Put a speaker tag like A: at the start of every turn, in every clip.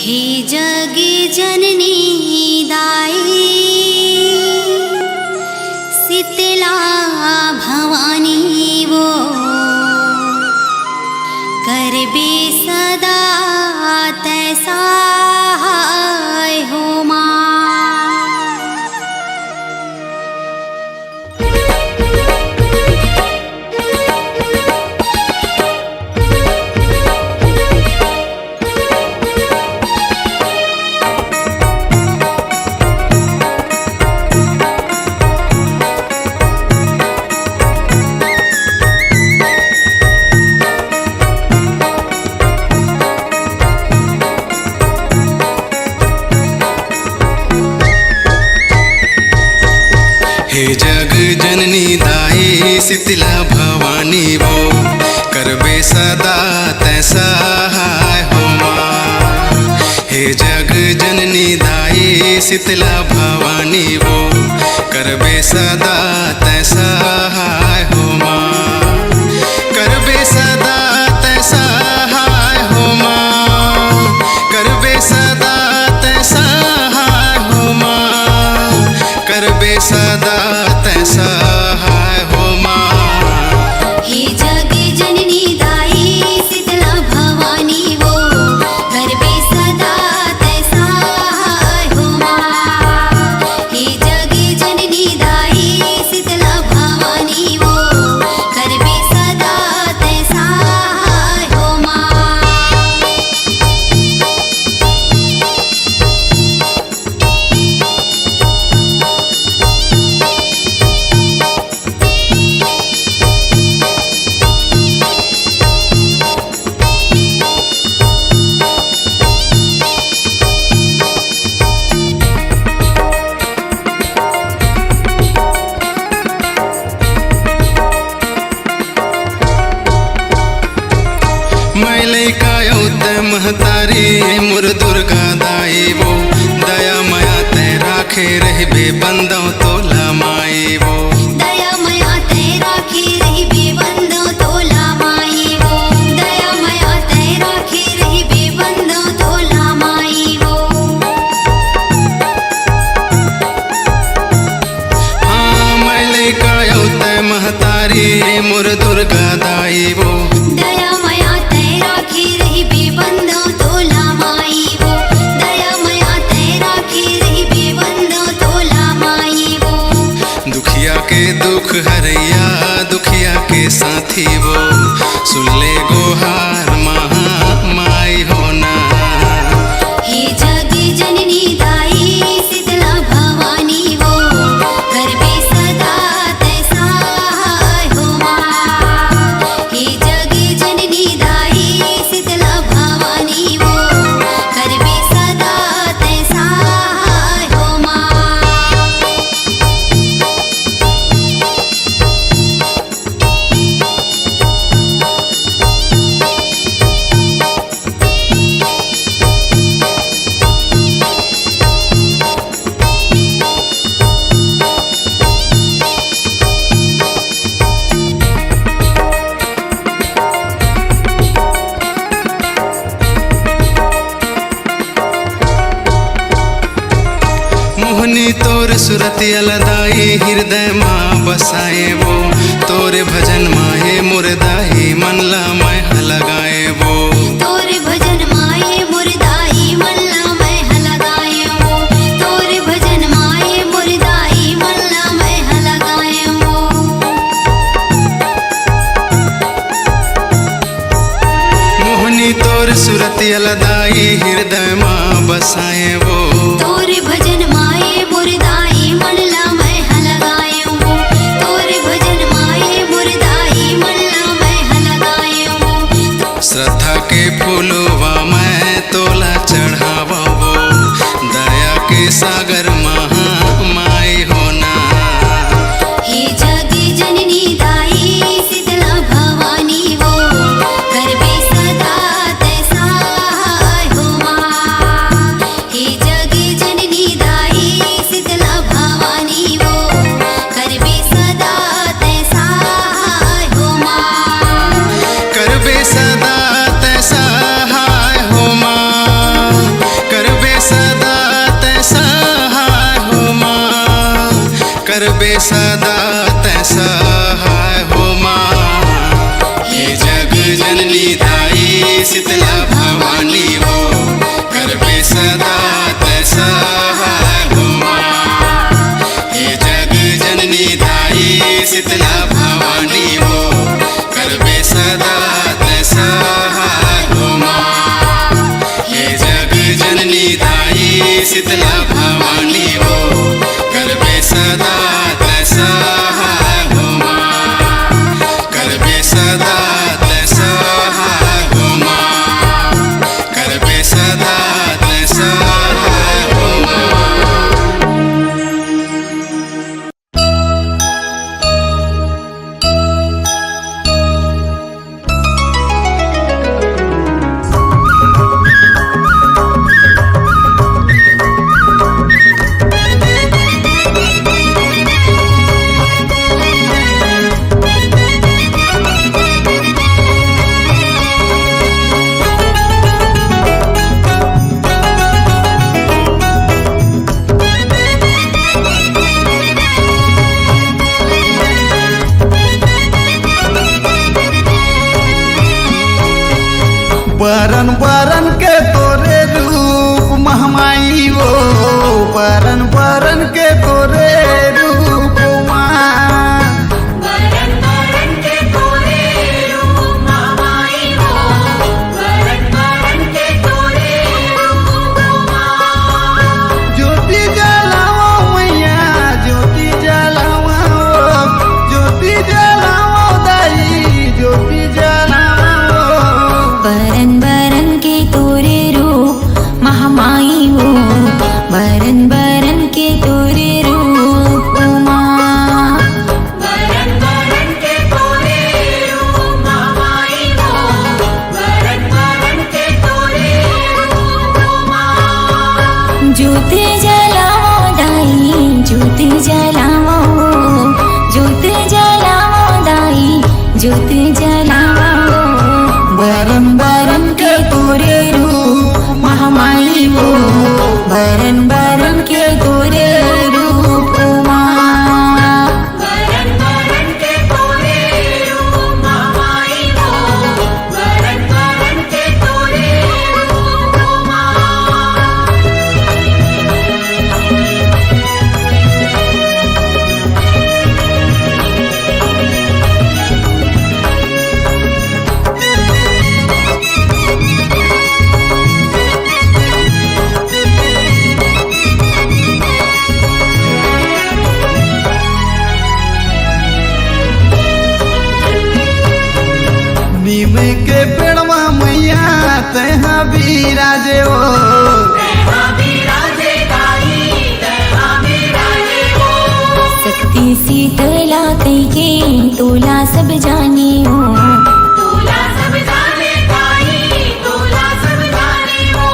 A: हे जगी जननी दाई शीतला भवानी वो करबे सदा तैसा हो माँ।
B: हे जग जननी दाई शीतला भवानी वो करबे सदा तैसा हो माँ। हे जग जननी दाई शीतला भवानी वो करबे सदा तैसा हो माँ। करबे सदा तैसा हो माँ, करबे सदा तैसा हो माँ, करबे सदा तैसा हो माँ।
A: हे जगी जननी दाई शीतला भवानी वो करबे सदा तैसा हो माँ। हे जगी जननी दाई शीतला भवानी वो करबे सदा तैसा हो माँ।
B: मैले कायो ते महतारी मुर दुर्गा दाई वो दया माया ते राखे रहबे बंदो तोला माई वो।
A: दया माया ते राखी रही बेबंदो तोला माई वो। दया माया ते राखी रही बेबंदो तोला माई वो।
B: हाँ मैले कायो ते महतारी मुर दुर्गा दाई वो
A: दया माया ते राखी रही बेबंदो तोला माई वो। दया माया ते राखी रही बेबंदो तोला माई वो।
B: दुखिया के दुख हरैया दुखिया के साथी वो सुन ले गोहार महा माई होना।
A: हे जगी जननी दाई शीतला भवानी वो करबे सदा तैसा हो माँ। हे जगी जननी दाई शीतला भवानी वो करबे सदा तैसा हो माँ।
B: मोहनी तोर सुरति अलदाई हृदय माँ बसाए वो तोरे भजन माए मुरदाई मनला मैं लगाए वो।
A: तोरे भजन माए मुरदाई मल्ला मैं लगाए वो। तोरे भजन माए मुरदाई मल्ला मैं लगाए वो।
B: मोहनी तोर सुरति अलदाई हृदय माँ बसाए वो।
A: तोरे भजन माए मुरदाई मल्ला मैं लगाए वो। तोरे भजन माए मुरदाई मल्ला मैं लगाए वो।
B: श्रद्धा के फूलवा मैं तोला चढ़ावा वो दया के सागर महा माई होना।
A: हे जगी जननी दाई शीतला भवानी वो करबे सदा तैसा हो माँ। हे जगी जननी दाई शीतला भवानी वो करबे सदा तैसा हो माँ।
B: करबे सदा तैसा हो करबे सदा तैसा हाय हो माँ। हे जग जननी दाई शीतला भवानी हो, करबे सदा तैसा हाय हो माँ। हे जग जननी दाई शीतला भवानी हो, करबे सदा तैसा हाय हो माँ। हे जग जननी दाई शीतला भवानी हो, करबे सदा तैसा हाय हो माँ। करबे सदा तैसा हाय हो माँ। करबे सदा तैसा हाय हो माँ।
C: बरन बरन के तोरे रूप महमाई हो, बरन बरन के तोरे रूप माँ।
D: बरन बरन के तोरे रूप महमाई हो, बरन बरन के तोरे रूप माँ।
C: ज्योति जलाओ मैया ज्योति जलाओ, ज्योति जलाओ दाई ज्योति जलाओ।
D: बरन बरन के तोरे रूप महमाई हो, बरन बरन के तोरे रूप माँ। बरन बरन के तोरे रूप महमाई हो, बरन बरन के तोरे रूप माँ। ज्योति जलाओ दाई ज्योति जलाओ, ज्योति जलाओ दाई ज्योति जलाओ।
C: बरन
D: बरन के तोरे रूप महमाई हो, बरन बरन के तोरे रूप माँ। बरन बरन के तोरे रूप महमाई हो, बरन बरन के तोरे रूप माँ।
C: नीम के पेड़वा मैया तहाँ बिराजे हो,
D: शक्ति शीतला कई के तोला सब जाने हो, तोला सब जाने ताई तोला सब जाने हो।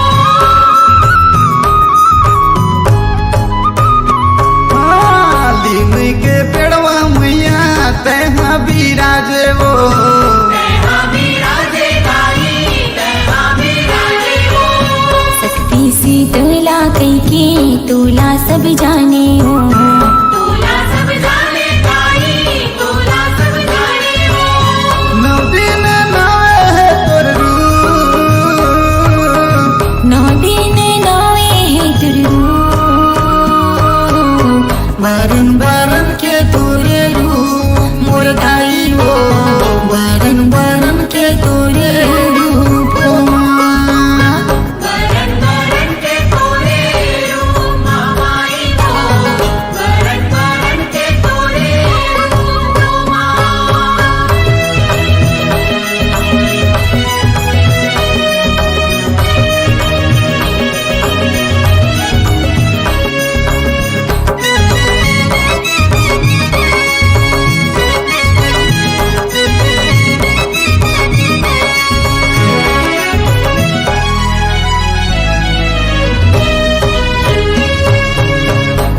C: नीम के पेड़वा मैया तहाँ बिराजे हो।
D: शक्ति शीतला कई के तोला सब जाने हो, तोला सब जाने ताई तोला सब जाने हो।
C: नौ दिन नवे है तोर रूप,
D: नौ दिन नवे है तोर रूप।
C: बरन बरन के तोरे रूप मोर दाई हो, बरन बरन के तोरे रूप माँ।
D: बरन बरन के तोरे रूप महमाई हो, बरन बरन के तोरे रूप माँ।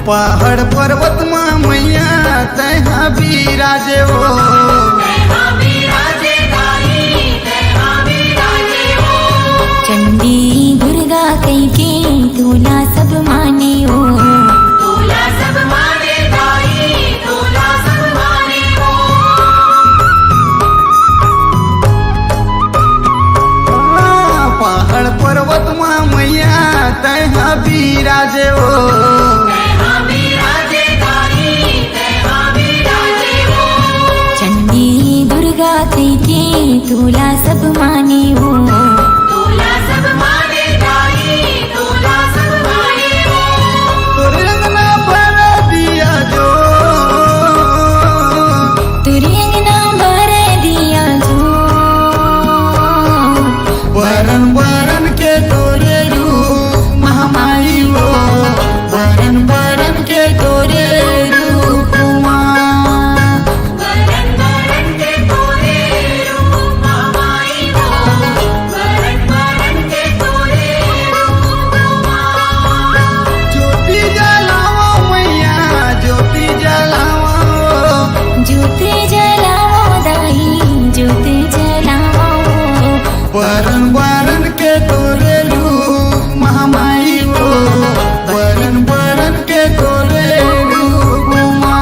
C: पहाड़ पर्वत माँ मैया तहाँ बिराजे हो,
D: चंडी दुर्गा कई के तोला सब माने हो, तोला सब माने दाई
C: पहाड़ पर्वत माँ मैया तैहा बिराजे हो
D: चंडी दुर्गा कई के तोला सब माने हो
C: तोरे अंगना भर दिया जो
D: तुरी अंगना भर दिया जो
C: वरन वरन के तोरे रूप महामाई हो वरन वरन के तोरे रूप माँ ज्योति जलाओ मैया ज्योति जलाओ
D: ज्योति जलाओ दाई ज्योति जलाओ
C: वरन वरन के तोरे रूप महामाई हो वरन वरन के तोरे रूप माँ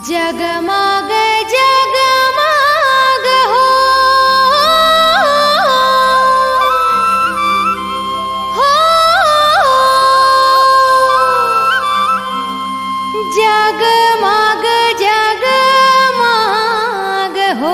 A: जगमग जगमग हो जगमग जगमग हो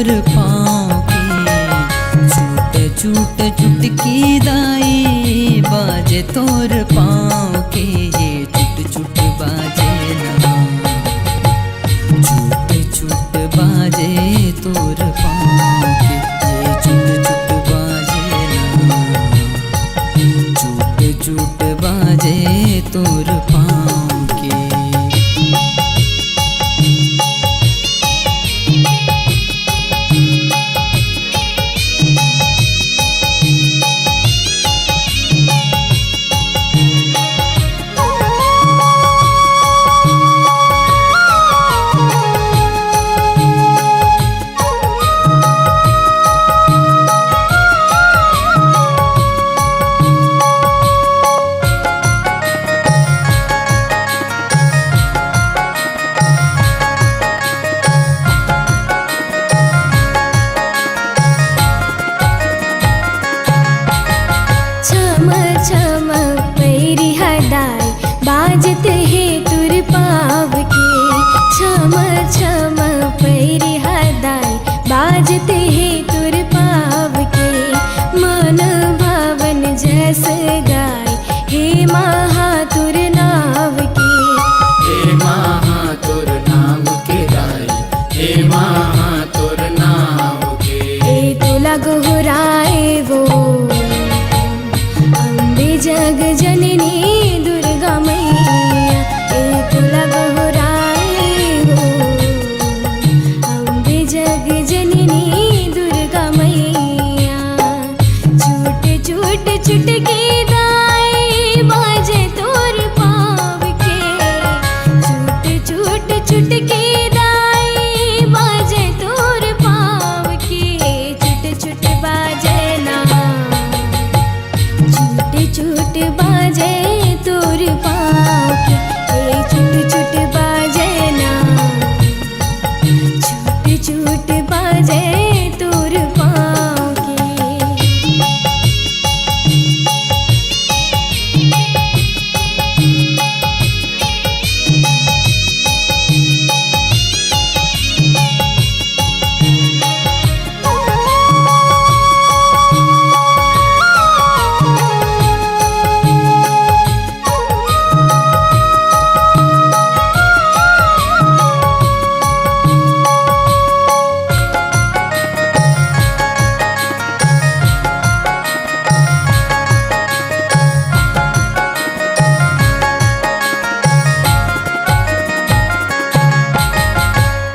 E: तोर पाँव के छूट छूट चुटकी दाई बाजे तोर पाँव के ये छुट छुट बाजे ना छूट छूट बाजे तोर पाँव के ये छुट छुट बाजे ना छूट छूट बाजे तोर पाँव के।
D: बाजत है तुर पाव के छम छम पैरी हदाई बाजत है तुर पाव के मन भावन जस गाय हे महातुर नाव के
E: हे महातुर नाम के गाय हे महातुर नाम के
D: ए तुला गोहराए वो अम्बे जग जननी दुर्गा मैया ए तुला गोहराए वो अम्बे जग जननी दुर्गा मैया छूट छूट छुटकी दाई बाजे तोर पाँव के छूट छूट छुटकी दाई बाजे तोर पाँव के छूट छूट बाजे ना छूट छूट बाजे तोर पाँव के छूट छूट बाजे ना छूट छूट बाजे तोर पाँव के।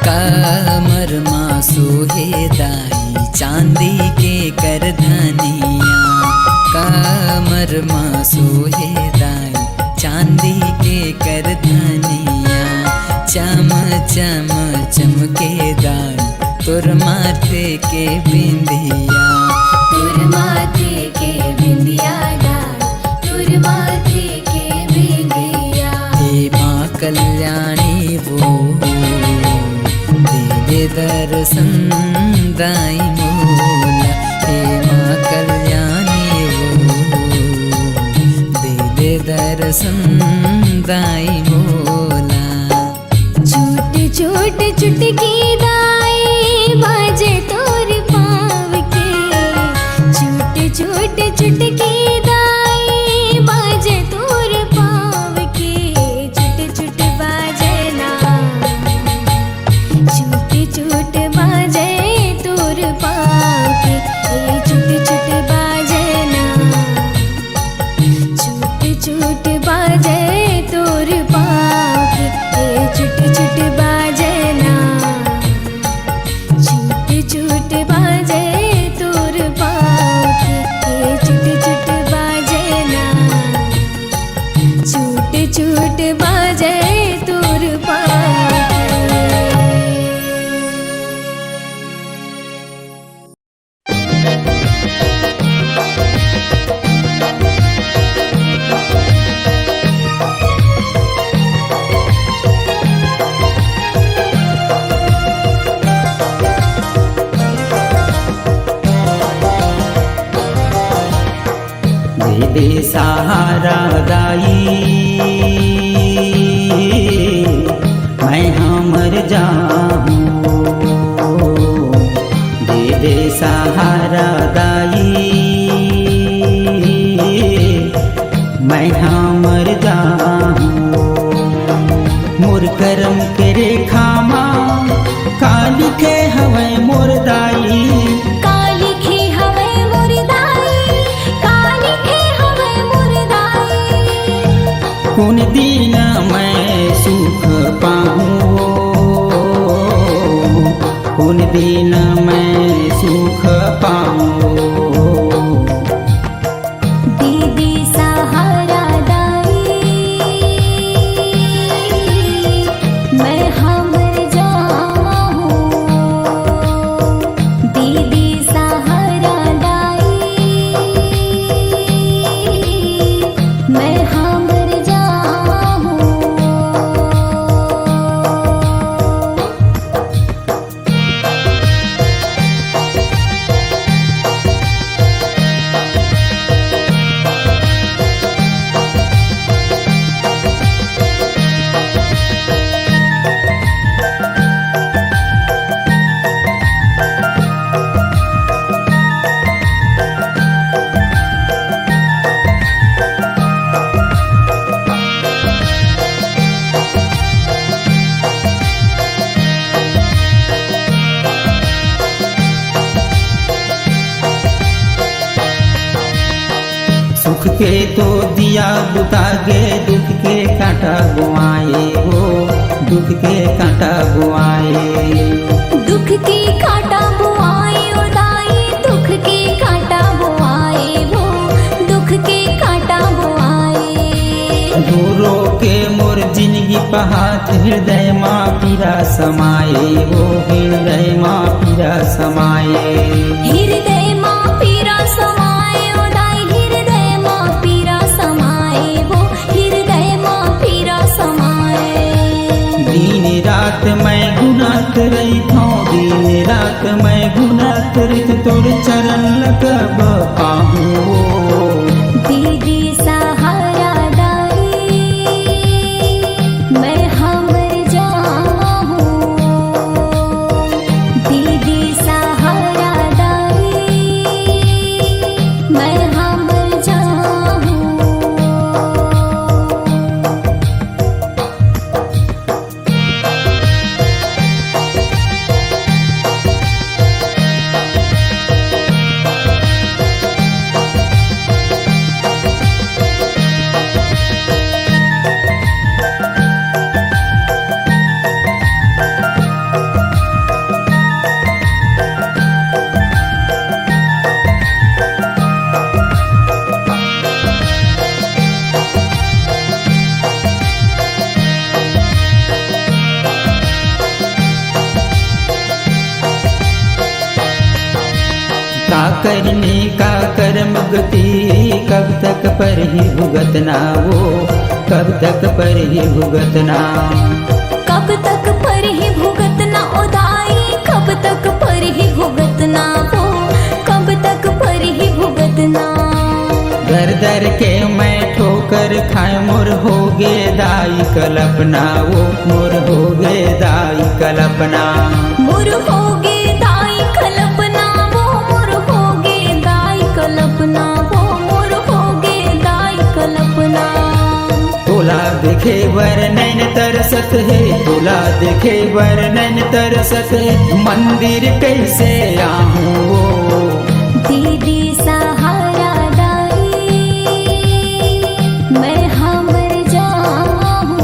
E: कमर माँ सोहे दाई चांदी के करधनिया कमर माँ सोहे दाई चांदी के करधनिया चम चम चमके दाई तोर माथे के बिंदिया
D: तुर माथे के बिंदिया दाई तुर माथे के बिंदिया
E: हे माँ कल्याणी वो दे दर्शन दाई मोला हे माँ कल्याणी वो दे दर्शन दाई मोला
D: छूट छूट चुटकी दाई बाजे तोर पाँव के छूट छूट चुटकी दाई बाजे तोर पाँव के छूट छूट बाजे ना छूट छूट बाजे तोर पाँव के छूट छूट बाजे ना छूट छूट बाजे तोर पाँव के छूट छूट बाजे ना छूट छूट बाजे तोर पाँव के छूट छूट बाजे ना छूट छूट बाजे तोर पाँव के।
F: दे सहारा दाई मैं हमर जाऊँ तेरे सहारा दाई मैं मर जाऊं। मोर करम के रेखा माँ काली के हवे मोर दाई,
D: काली के हवे मोर दाई, काली के हवे मोर दाई।
F: कौन दिन मैं सुख पाऊं, कौन दिन मैं सुख पाऊं।
D: दीदी सहारा दाई मैं मर जाऊं। दीदी सहारा दाई मैं मर जाऊं।
F: सुख के तो दिया बुता गे, दुख के कांटा बुआए हो, दुख के कांटा बुआए।
D: दुख की कांटा बुआए ओ दाई, दुख की कांटा बुआए वो, दुख की कांटा बुआए।
F: दूरो के मोर जिंदगी पहात हृदय माँ पीरा समाए हो, हृदय माँ पीरा समाए।
D: हृदय माँ पीरा समाए ओ दाई, हृदय माँ पीरा समाए वो, हृदय माँ पीरा समाए।
F: दिन रात मैं गुनात रही थो, दिन रात मैं गुनात रही तोर चरण लगब पाहूँ।
D: दीदी सहारा दाई मैं मर जाऊं। दीदी सहारा दाई मैं मर जाऊं।
F: का करने का कर्म गति, कब तक पर ही भुगतना वो, कब तक पर ही भुगतना।
D: कब तक पर ही भुगतना ओ दाई, कब तक पर ही भुगतना वो, कब तक पर ही भुगतना।
F: दर दर के मैं ठोकर खाए मोर हो गे दाई कल्पना वो, मोर हो गे दाई कल्पना।
D: मोर होगे दाई कल्पना वो, मोर होगे दाई कल्पना वो, मोर होगे दाई कल्पना।
F: तोला देखे वर नैन तरसत है, तोला देखे वर नैन तरसत है, मंदिर कैसे आहूँ।
D: दीदी सहारा दाई मैं मर जाऊं।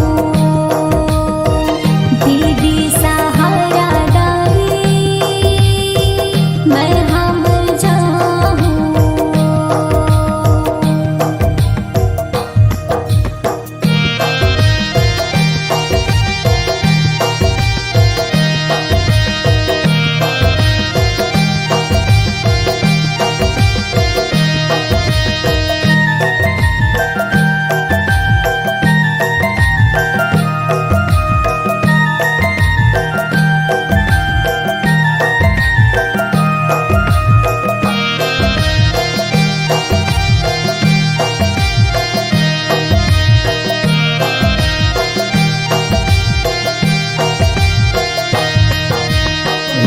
D: दीदी सहारा दाई मैं मर जाऊं।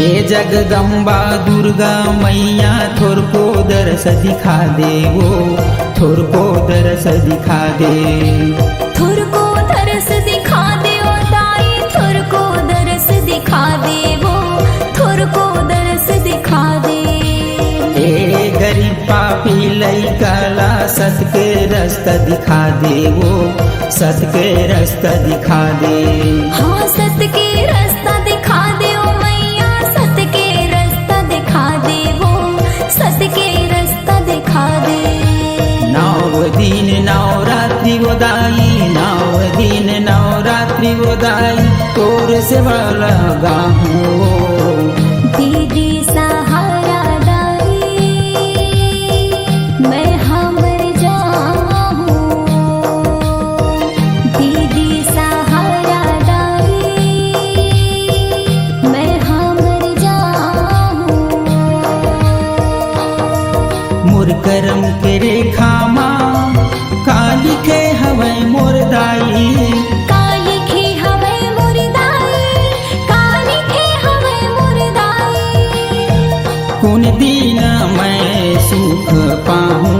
F: हे जगदम्बा दुर्गा मैया थोर को दरस दिखा दे वो, थोर को दरस दिखा दे।
D: थोर को दरस दिखा दे ओ दाई, थोर को दरस दिखा दे वो, थोर को दरस दिखा दे।
F: ए गरीब पापी लइकाला सत के रास्ता दिखा दे वो, सत के रास्ता दिखा दे।
D: हाँ सत के रास्ता दिखा दे ओ मैया, सत के रास्ता दिखा दे वो, सत के रास्ता दिखा दे।
F: नौ दिन नवरात्रि वो दाई, नौ दिन नवरात्रि वो दाई, तोर से वाला गाहूँ
D: दीदी सहारा दाई, मैं हमर जाऊँ। दीदी सहारा दाई, मैं हमर जाऊँ।
F: मोर करम के रेखा माँ काली के हवै मोर दाई,
D: काली खे हवे मोर दाई, काली खे हवे मोर दाई।
F: कुन दिन मैं सुख पाऊँ,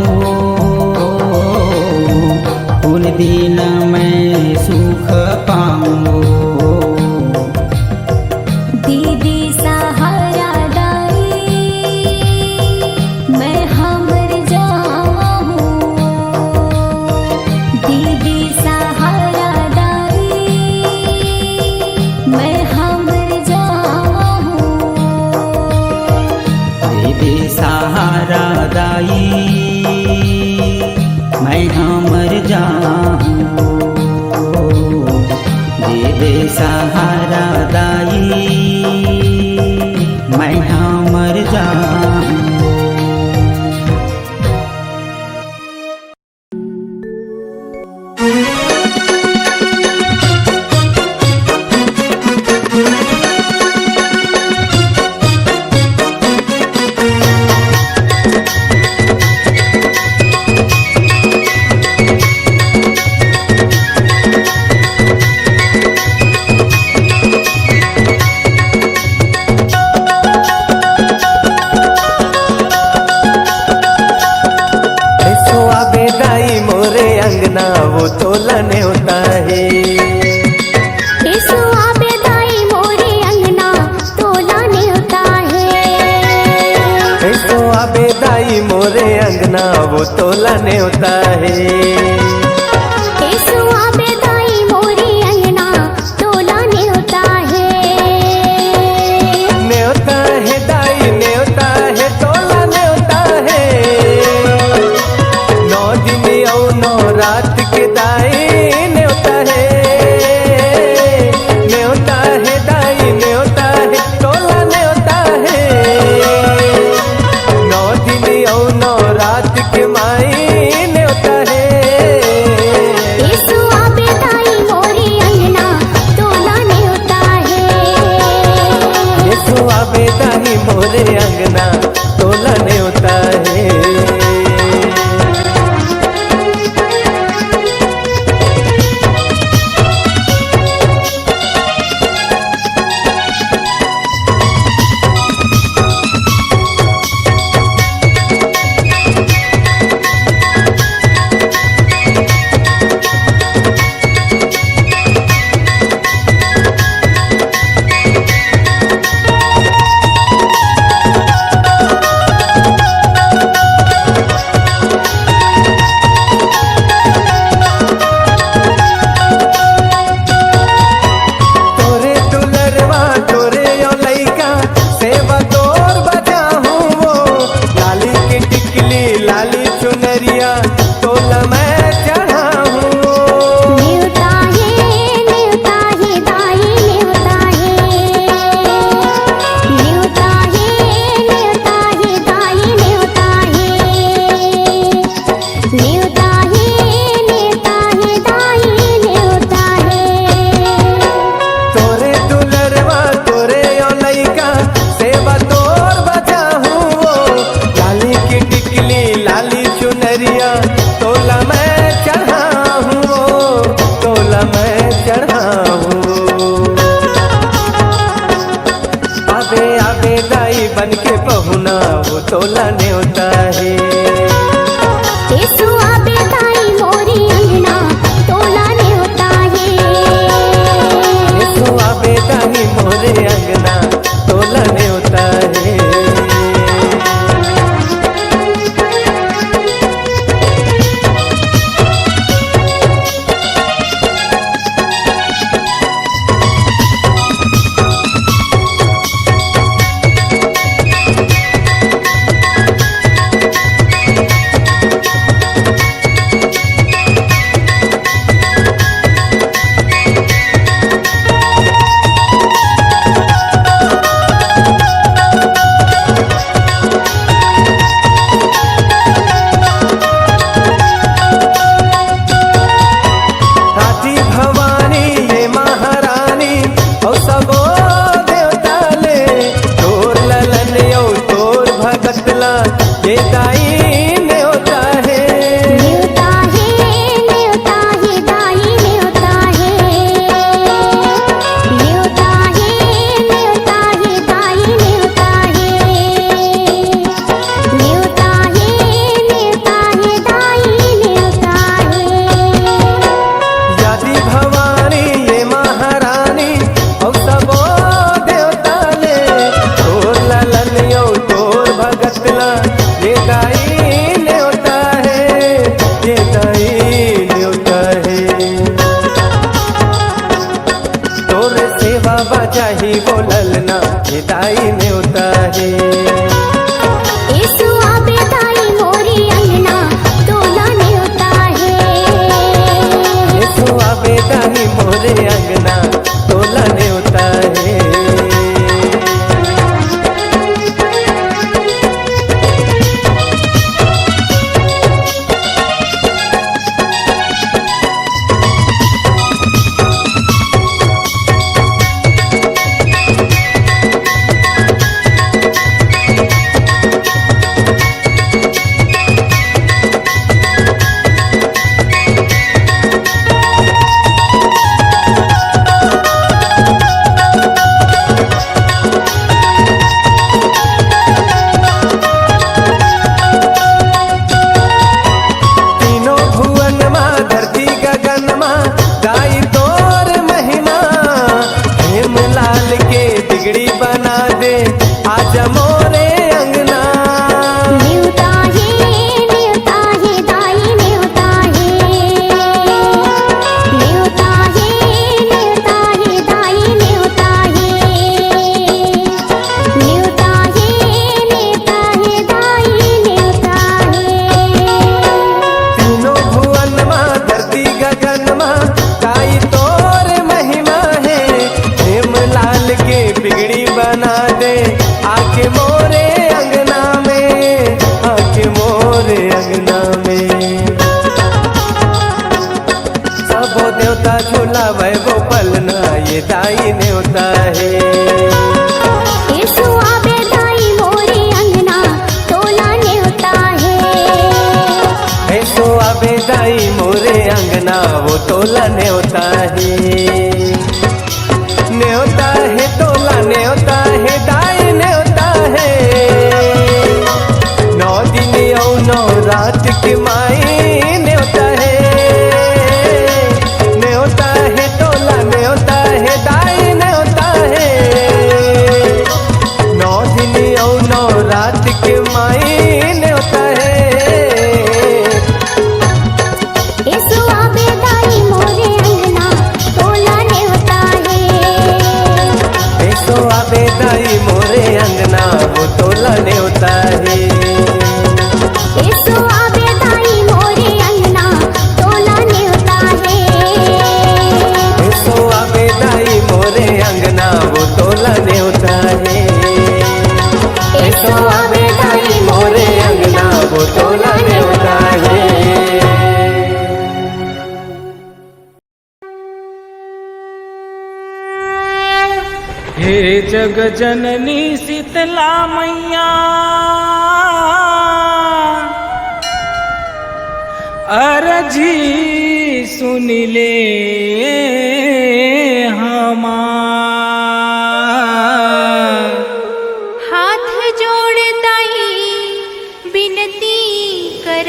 F: कुन दिन मैं सुख पाऊँ।
D: दीदी सहारा दाई, मैं हमर जाऊँ। दीदी सहारा दाई, मैं हमर जाऊँ।
F: दीदी सहारा दाई, मैं हमर जाऊँ। दीदी सहारा दाई, मैं हमर जाऊँ।
G: वो तोलने होता है।
D: यीशु आबे दाई मोरे अंगना तोलाने होता है।
G: यीशु आबे दाई मोरे अंगना वो तोलने होता है।
D: यीशु आबे दाई मोरे अंगना तोलाने होता है।
G: न्योता है दाई न्योता है तोलने होता है। 9 दिन और 9 रात के दाई न्योता है। न्योता है दाई न्योता है तोलने होता है। 9 दिन और 9 रात के माई न्योता है। सुना वो तोला न्योता है।
D: येसु आबे दाई मोरी अंगना तोला न्योता है।
G: येसु आबे दाई मोरे अंगना तोला न्योता है। चाही बोललना ये दाई न्योता है।
D: येसु आबे दाई मोरी अंगना तोला न्योता है।
G: येसु आबे दाई मोरे अंगना तोला न्योता है। बना दे आज मोरे अंगना।
D: न्योता है दाई न्योता है। न्योता है दाई न्योता है। न्योता है दाई न्योता है।
G: तीनों भुवन माँ धरती गगन माँ दाई तोर महिमा है। हेमलाल के बिगड़ी बना दे आके मोरे अंगना में, आके मोरे अंगना में। सबो देवता झूला वैभव पलना ये दाई न्योता है।
D: येसु आबे दाई मोरी अंगना तोला न्योता है।
G: येसु आबे दाई मोरे अंगना वो तोला न्योता है। न्योता है तोला न्योता है दाई न्योता है। 9 दिन और 9 रात की माई न्योता है। न्योता है तोला न्योता है दाई न्योता है। 9 दिन और 9 रात की माई न्योता है।
D: येसु आबे दाई मोरे अंगना तोला न्योता है।
G: येसु आबे दाई मोरे अंगना वो तोला न्योता है।
D: येसु आबे दाई मोरे अंगना तोला न्योता है।
G: येसु आबे दाई मोरे अंगना वो तोला न्योता है। येसु आबे दाई मोरे अंगना वो तोला न्योता है।
H: हे जग जननी शीतला मैया अरजी सुन ले हमार।
A: हाथ जोड़ता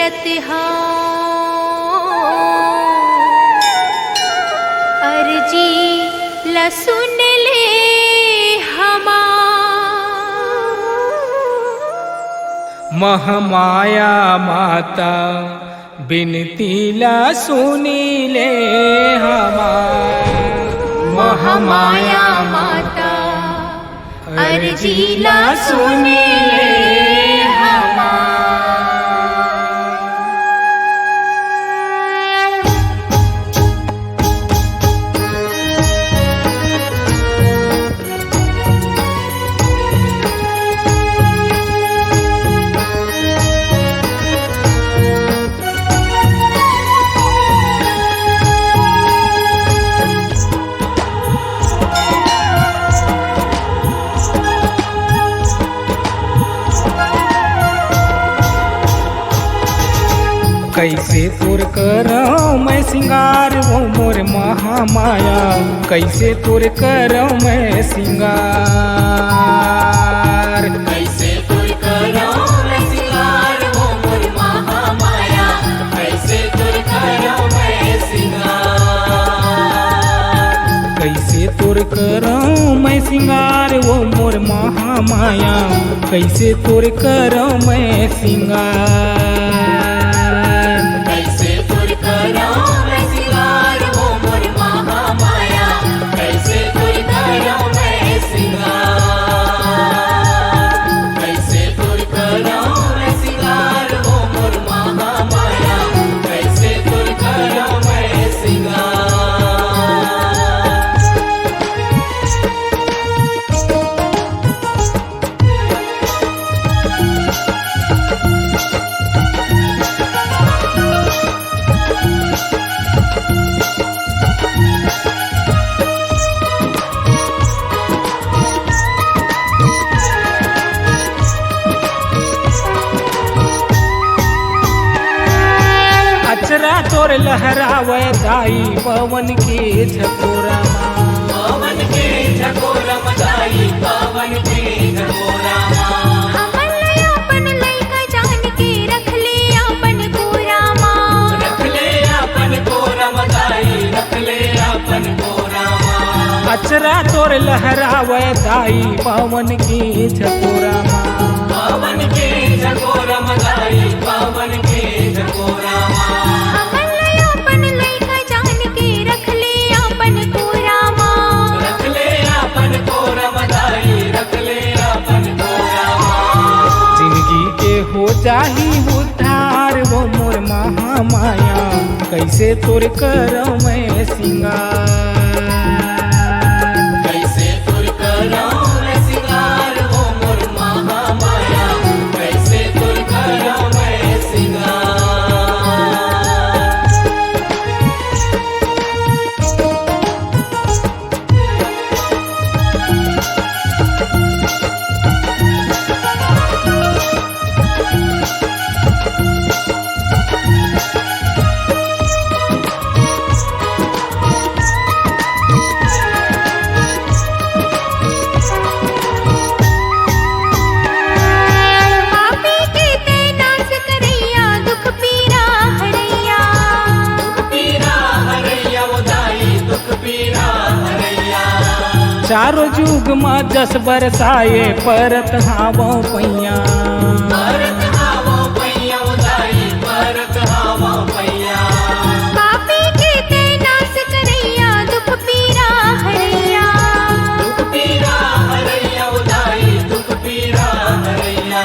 A: करत हा अर्जी लसुन ले
H: महमाया माता बिनती ला सुनी ले हमार
A: महामाया माता अर्जी ला सुने ले
H: कैसे तोर करऊं मैं सिंगार वो मोर महामाया कैसे तोर करऊं मैं सिंगार
A: कैसे तुर करो मैं सिंगार वो मोर महामाया कैसे तुर करो मैं सिंगार
H: कैसे तोर करऊं मैं सिंगार वो मोर महामाया कैसे तोर करऊं मैं सिंगार
A: कैसे तुर करो मैं सिंगार वो मोर महामाया कैसे तुर करो मैं सिंगार कैसे तुर करो मैं सिंगार वो मोर महामाया कैसे तुर करो मैं सिंगार
H: अचरा तोर लहरावे दाई पवन के झकोरा
A: पवन के झकोरा मचाई पवन के झकोरा हमन अपन लइका जान के रख ले अपन कोरा मां रख ले अपन कोरा मचाई रख ले अपन कोरा मां
H: अचरा तोर लहरावे दाई पवन के झकोरा
A: पवन के झकोरा मचाई पवन के झकोरा हमन अपन लइका जान के रख ले अपन कोरा मां रख ले अपन कोरा मचाई रख ले अपन कोरा
H: जिंदगी के हो जाही उद्धार वो मोर महामाया कैसे तोर करऊं मैं सिंगार
A: कैसे तुर करो मैं सिंगार वो मोर महामाया कैसे तुर करो मैं सिंगार पापी के ते नाश करैया दुख पीरा हरैया दुख पीरा हरैया उदाई दुख पीरा हरैया
H: चारों जुग माँ जस बरसाए परत हावों पैया
A: परत हावो पैया उदाई परत हावो पैया पापी के ते नाश करैया दुख पीरा हरैया दुख पीरा हरैया उदाई दुख पीरा हरैया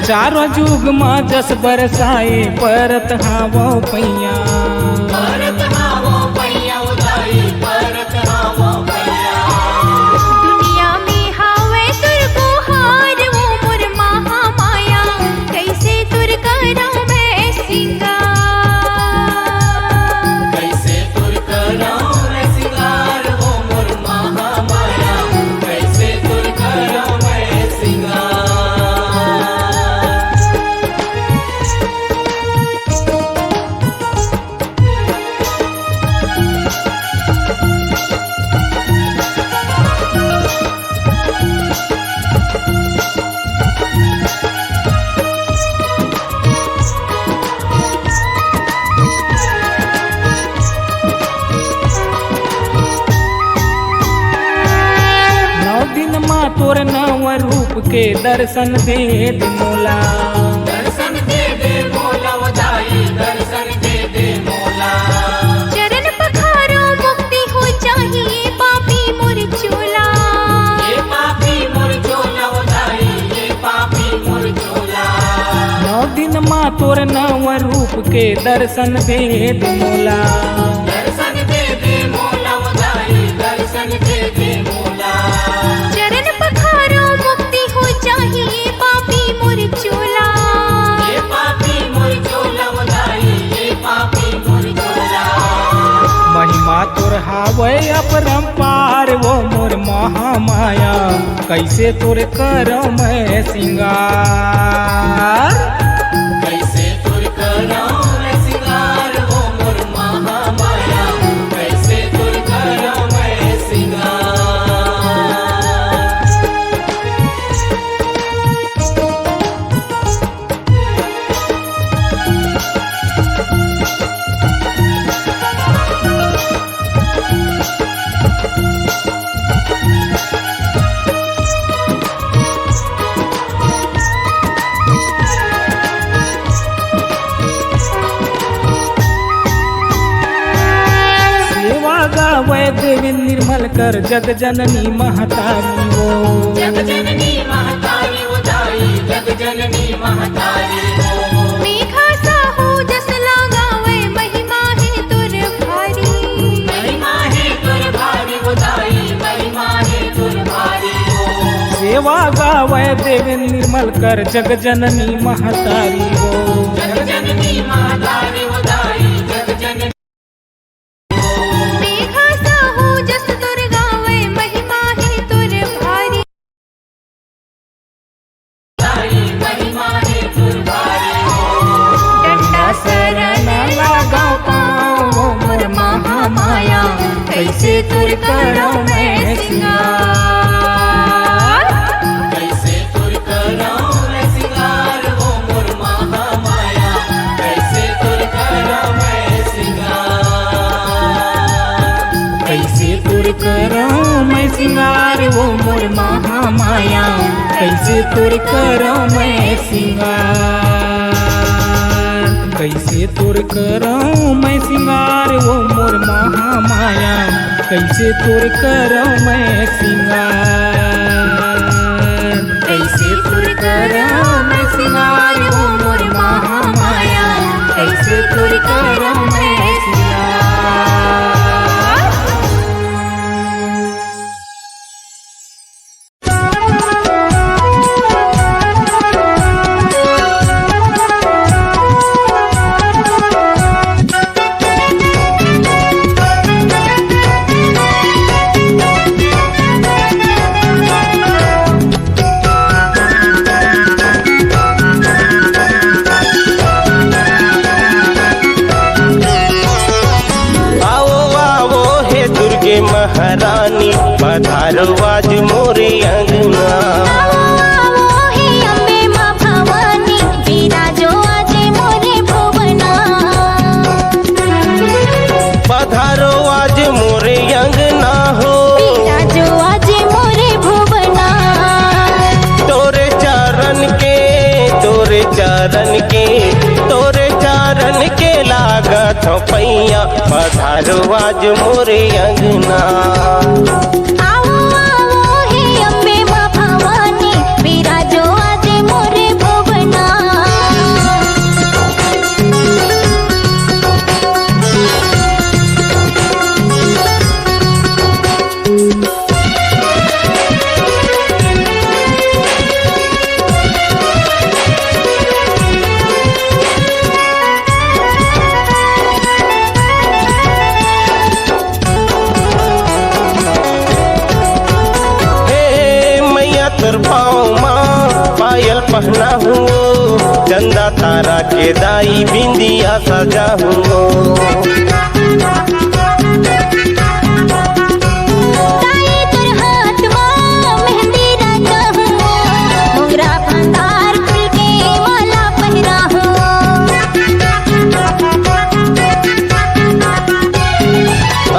H: चारों जुग माँ जस बरसाए परत हावों पैया
A: परत हावो पैया उदाई परत हावो पैया दुनिया में हावे तुर को हार वो मोर महामाया कैसे तुर करो मैं सिंगार कैसे तुर करो मैं सिंगार वो मोर महामाया कैसे तुर करो मैं सिंगार
H: के दर्शन दे दे मोला।
A: दर्शन दे दे मोला वधाई दर्शन दे दे मोला।
D: चरण पखारो मुक्ति हो चाहिए पापी मोर चोला।
A: ये पापी मोर चोला वधाई ये पापी मोर चोला।
H: 9 दिन माँ तोर नव रूप के दर्शन दे दे मोला।
A: दर्शन दे दे मोला वधाई दर्शन दे दे मोला।
D: चरण पखारो मुक्ति हो चाहिए पापी मोर चोला।
A: ये पापी मोर चोला वधाई ये पापी मोर चोला।
H: महिमा तोर हावे अपरंपार वो मोर महामाया कैसे तोर करो मैं सिंगार।
A: कैसे तुर कराऊं मैं सिंगार वो मोर महामाया कैसे तुर कराऊं मैं सिंगार।
H: सेवा गावे देवी निर्मल कर जग जननी महतारी वो।
A: जग जननी महतारी वधाई जग जननी महतारी हो।
D: मेघा साहू जस लगावे महिमा है तुर भारी।
A: महिमा है तुर भारी वधाई महिमा है तुर भारी हो।
H: सेवा गावे देवी निर्मल कर जग जननी महतारी वो।
A: जग जननी महतारी वधाई जग जननी
D: मेघा साहू जस तुर गावे महिमा है तुर भारी।
A: वधाई महिमा है तुर भारी हो।
D: डंडा शरण लगाओ पाओ मोर महामाया कैसे तुर करो मैं सिंगार।
A: कैसे तुर कराऊं मैं सिंगार वो मोर महामाया कैसे तुर कराऊं मैं सिंगार।
H: कैसे तुर करो मैं सिंगार वो मोर महामाया कैसे तुर करो मैं सिंगार। कैसे तुर करो मैं सिंगार वो मोर महामाया कैसे तुर करो मैं सिंगार।
D: कैसे तुर करो मैं सिंगार वो मोर महामाया कैसे तुर करो मैं सिंगार।
G: महारानी पधारो आज मोरे अंगना।
D: आवो आवो हे अम्बे माँ भवानी विराजो आज मोरे भुवना।
G: पधारो आज मोरे अंगना हो
D: विराजो आज मोरे भुवना।
G: तोरे चरण के तोरे चरण के तोरे चरण के लागत पैया पधारो आज मोरे अंगना।
D: आवो आवो हे अम्बे माँ भवानी विराजो आज मोरे भुवना।
G: पहना हूँ चंदा तारा के दाई बिंदिया सजा हूँ।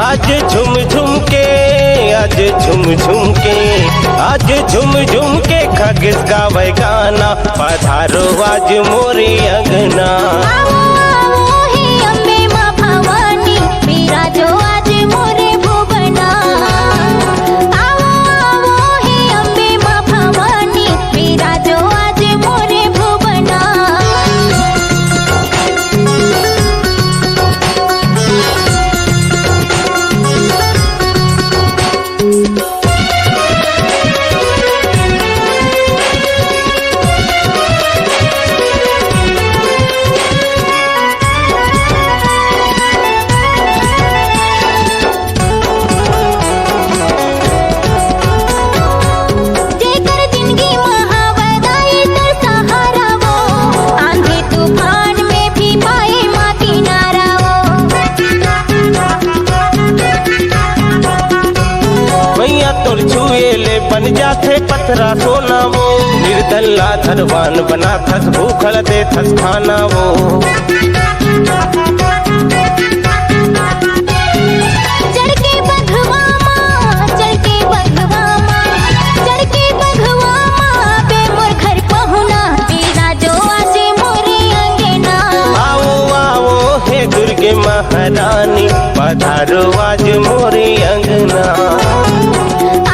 G: आज झुम झुम के आज झुम झुम के जगत गावे गाना पधारो आज मोरे अंगना।
D: आवो आवो हे अम्बे माँ भवानी बिराजो आज मोरे भुवना। आवो आवो हे अम्बे माँ भवानी बिराजो आज मोरे भुवना। जेकर जिंदगी महावदाई तर सहारा वो आंधी तूफान में भी पाए माँ किनारा वो।
G: मैया तोर छुए ले बन जाते पथरा सोना वो। निर्दल्ला धरवान बना थस भूखल दे थस खाना वो।
D: चढ़ के बघवा माँ चढ़ के बघवा माँ चढ़ के बघवा माँ बे मोर घर पहुना बिराजो आज मोरे अंगना।
G: आओ आओ हे दुर्गे महारानी पधारो आज मोरे अंगना।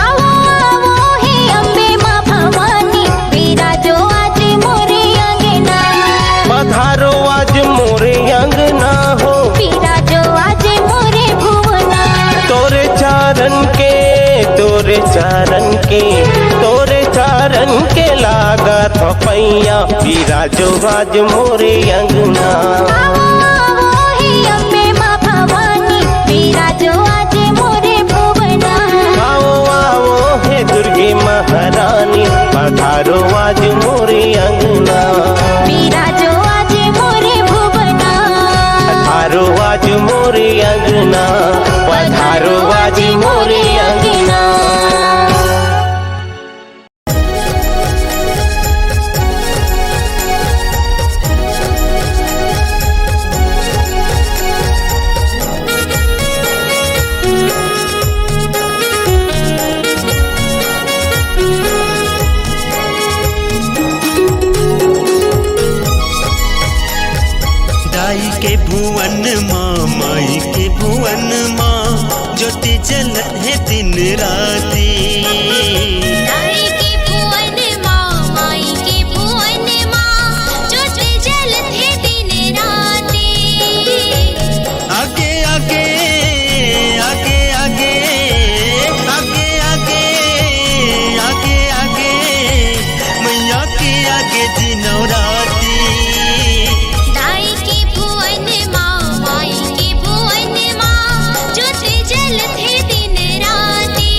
D: आवो आवो हे अम्बे माँ भवानी बिराजो आज मोरे अंगना।
G: पधारो आज मोरे अंगना हो।
D: बिराजो आज मोरे भुवना।
G: तोरे चारण के लागा थपैया बिराजो आज मोरे अंगना।
D: आवो आवो हे अम्बे माँ भवानी बिराजो आज मोरे भुवना।
G: आओ आओ हे दुर्गे महारानी पधारो आज मोरे अंगना।
D: बिराजो आज मोरे भुवना।
G: पधारो आज मोरे अंगना। पधारो आज मोरे अंगना।
B: दाई के भुवन माँ माई के भुवन माँ ज्योति जलत है दिन राती।
D: दाई के भुवन माँ माई के भुवन माँ ज्योति जलत है दिन राती।
B: आगे आगे आगे आगे आगे आगे आगे आगे मैया के आगे दिनों राती।
D: दाई के भुवन माँ माई के भुवन माँ ज्योति जलत है दिन राती।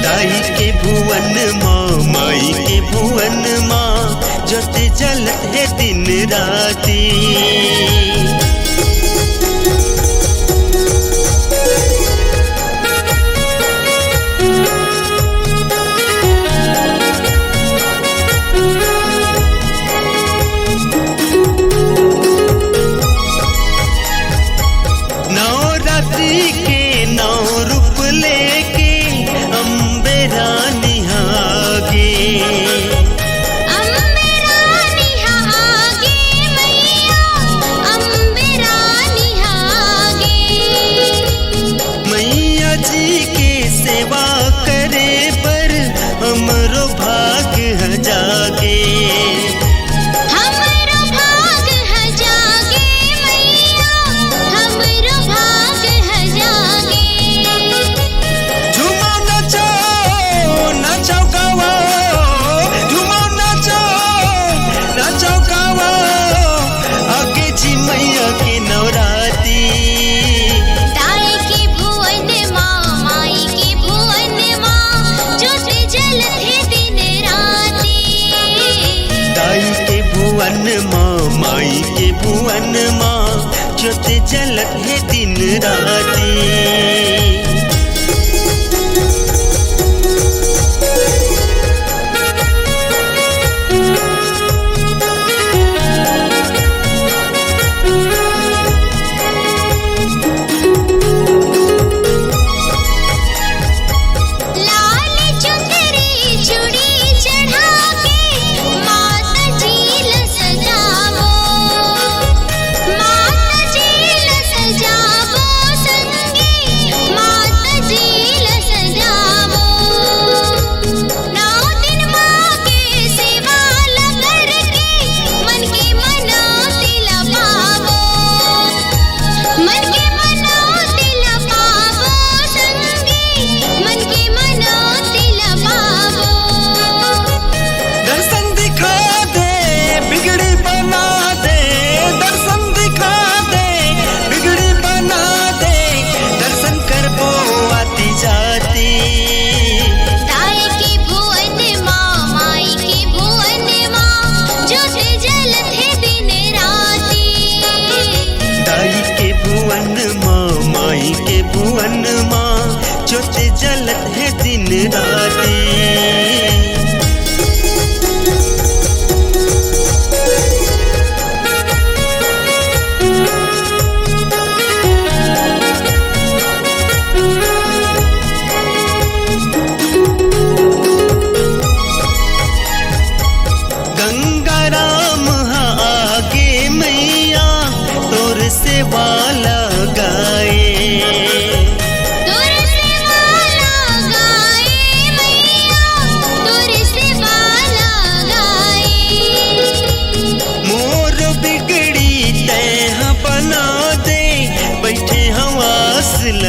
B: दाई के भुवन माँ माई के भुवन माँ ज्योति जलत है दिन राती। नवरात्रि के नौ रूप लेके अम्बे रानी आगे।
D: अम्बे रानी आगे मैया अम्बे रानी आगे।
B: मैया जी के सेवा करे पर हमरो भाग ह जागे।
D: हमरो भाग ह जागे मैया हमरो भाग ह जागे।
B: झूमो नचो नचो गावो झूमो नचो नचो गावो आगे जी मैया के नवराती।
D: दाई के भुवन माँ माई के भुवन माँ ज्योति जलत है दिन राती।
B: दाई के भुवन माँ माई के भुवन माँ ज्योति जलत है दिन राती।
D: लाल चुनरी चूड़ी चढ़ा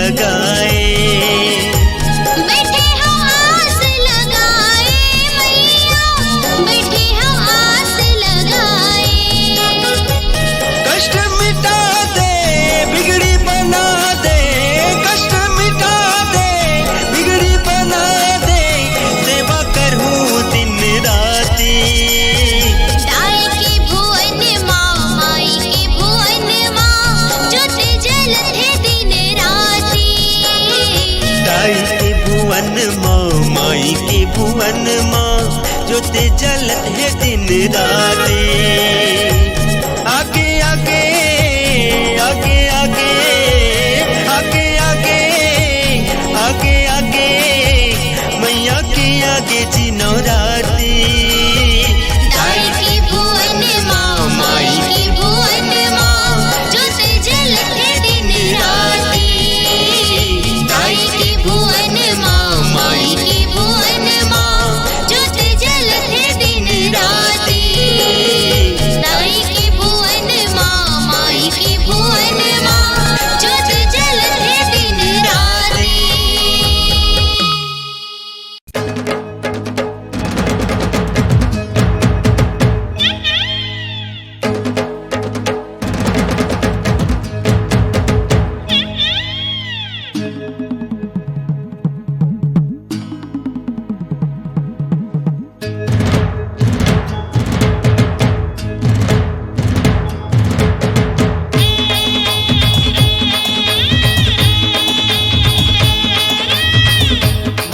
I: लगाए।
D: बैठे हम आस लगाए मैया, बैठे हम आस लगाए।
I: कष्ट मिटा दे बिगड़ी बना दे, कष्ट मिटा दे बिगड़ी बना दे, सेवा करूं दिन राती।
D: दाई के भुवन माँ, माई के भुवन माँ, ज्योति जलत है दिन राती।
I: दाई के भुवन माँ, माई के भुवन माँ, ज्योति जलत है दिन राती। आगे आगे आगे आगे आगे आगे आगे आगे मैया के आगे जीनो राती।
D: दाई के भुवन माँ, माई के भुवन माँ, ज्योति जलत है दिन राती। दाई के भुवन माँ, माई के भुवन माँ, ज्योति जलत है दिन राती। दाई के भुवन माँ, माई के भुवन माँ, ज्योति जलत है दिन राती।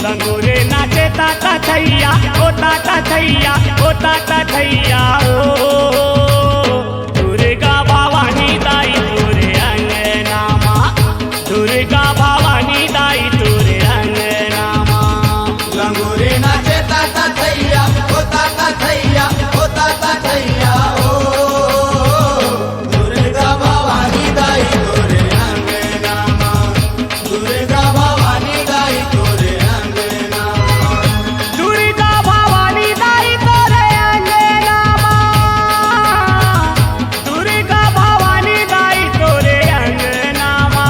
H: लंगूरे नाचे ताता थैया, ओ ताता थैया, ओ ताता थैया ओ। दुर्गा भवानी दाई तोरे अंगनामा, दुर्गा भवानी दाई तोरे अंगनामा।
C: लंगूरे नाचे ताता थैया, ओ ताता थैया, ओ ताता थैया ओ। दुर्गा भवानी दाई तोरे अंगनामा, दुर्गा भवानी दाई तोरे अंगनामा।
H: दुर्गा भवानी दाई तोरे अंगनामा, दुर्गा भवानी दाई तोरे अंगनामा।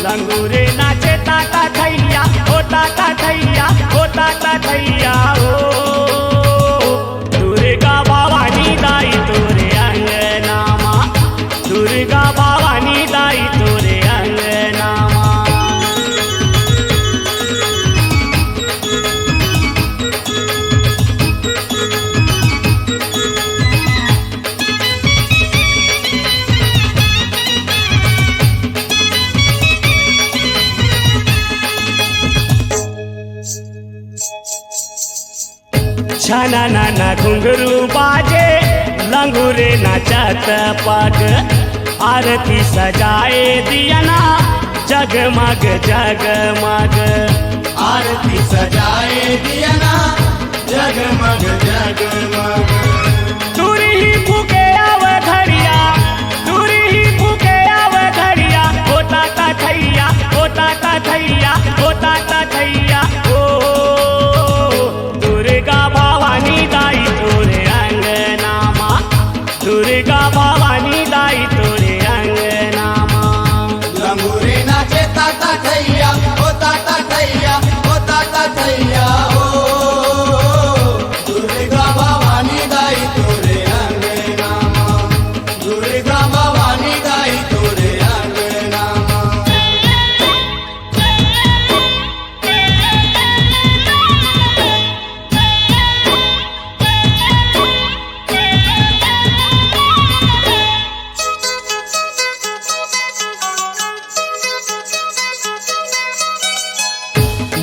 H: लंगूरे नाचे ताता थैया, ओ ताता थैया, ओ ताता थैया ओ। दुर्गा भवानी दाई तोरे अंगनामा, दुर्गा भवानी दाई तोरे अंगनामा। छाना नाना घुंघरू बाजे, लंगूरे नाचत पग, आरती सजाए दियना, जगमग जगमग।
C: आरती सजाए दियना, जगमग जगमग।
H: दूरी ही फूके आव घड़िया, दूरी ही फूके आव घड़िया, ओ ताता थैया, ओ ताता थैया, ओ ताता थैया ओ। दुर्गा भवानी दाई तोरे अंगनामा, दुर्गा भवानी दाई तोरे अंगनामा।
C: लंगूरे नाचे ताता थैया, ओ ताता थैया, ओ ताता थैया ओ। दुर्गा भवानी दाई तोरे अंगनामा, दुर्गा भवानी दाई तोरे अंगनामा।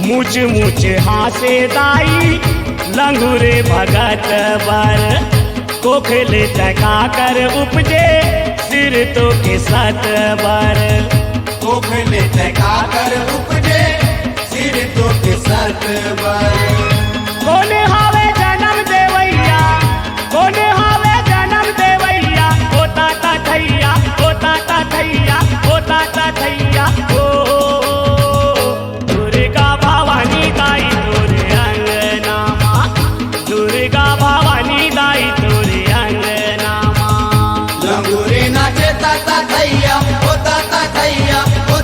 H: मुझ मुझ हासे दाई, लंगूरे भगत बर, कोखले टका कर उपजे, सिर तो के सत बर।
C: कोखले टका कर उपजे, सिर तो के सत बर।
H: कौन हावे जन्म देवैया, कौन हावे जन्म देवैया, ओ ताता थैया, ओ ताता थैया, ओ ताता थैया ओ। दुर्गा भवानी दाई तोरे अंगनामा, दुर्गा भवानी दाई तोरे अंगनामा।
C: लंगूरे नाचे ताता थैया, ओ ताता थैया, ओ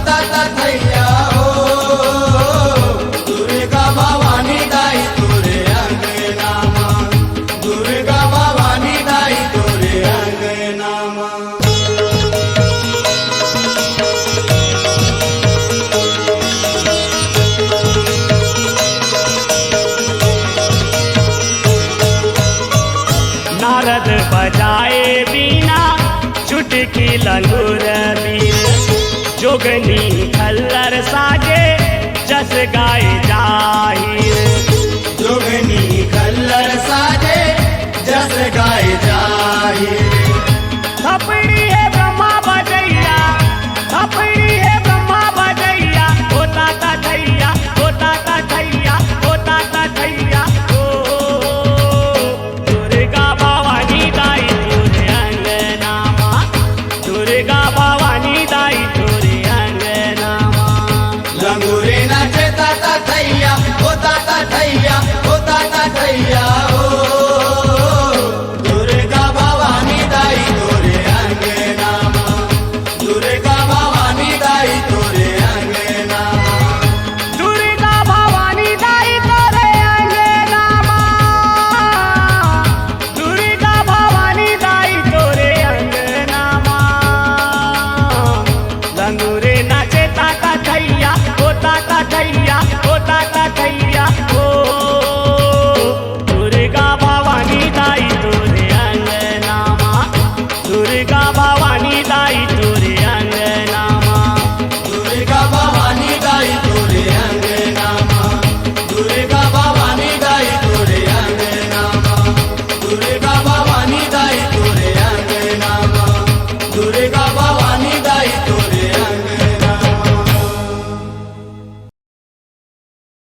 H: नारद बजाए बीना चुटकी लंगूर बीन जोगनी खल्लर साजे जस गाए जाहिर
C: जोगनी खल्लर साजे जस गाए जाहिर
H: थपड़ी है ब्रह्मा बजैया थपड़ी है ब्रह्मा बजैया होता था थैया होता था थैया होता था थैया ओ दुर्गा भवानी दाई तोरे अंगनामा दुर्गा भवानी दाई तोरे अंगनामा
C: लंगूरे नाचे ताता थैया होता था थैया होता था थैया ओ दुर्गा भवानी दाई तोरे अंगनामा दुर्गा भवानी दाई तोरे अंगनामा
H: दुर्गा भवानी दाई तोरे अंगनामा दुर्गा भवानी दाई तोरे अंगनामा लंगूरे नाचे ताता थैया होता था थैया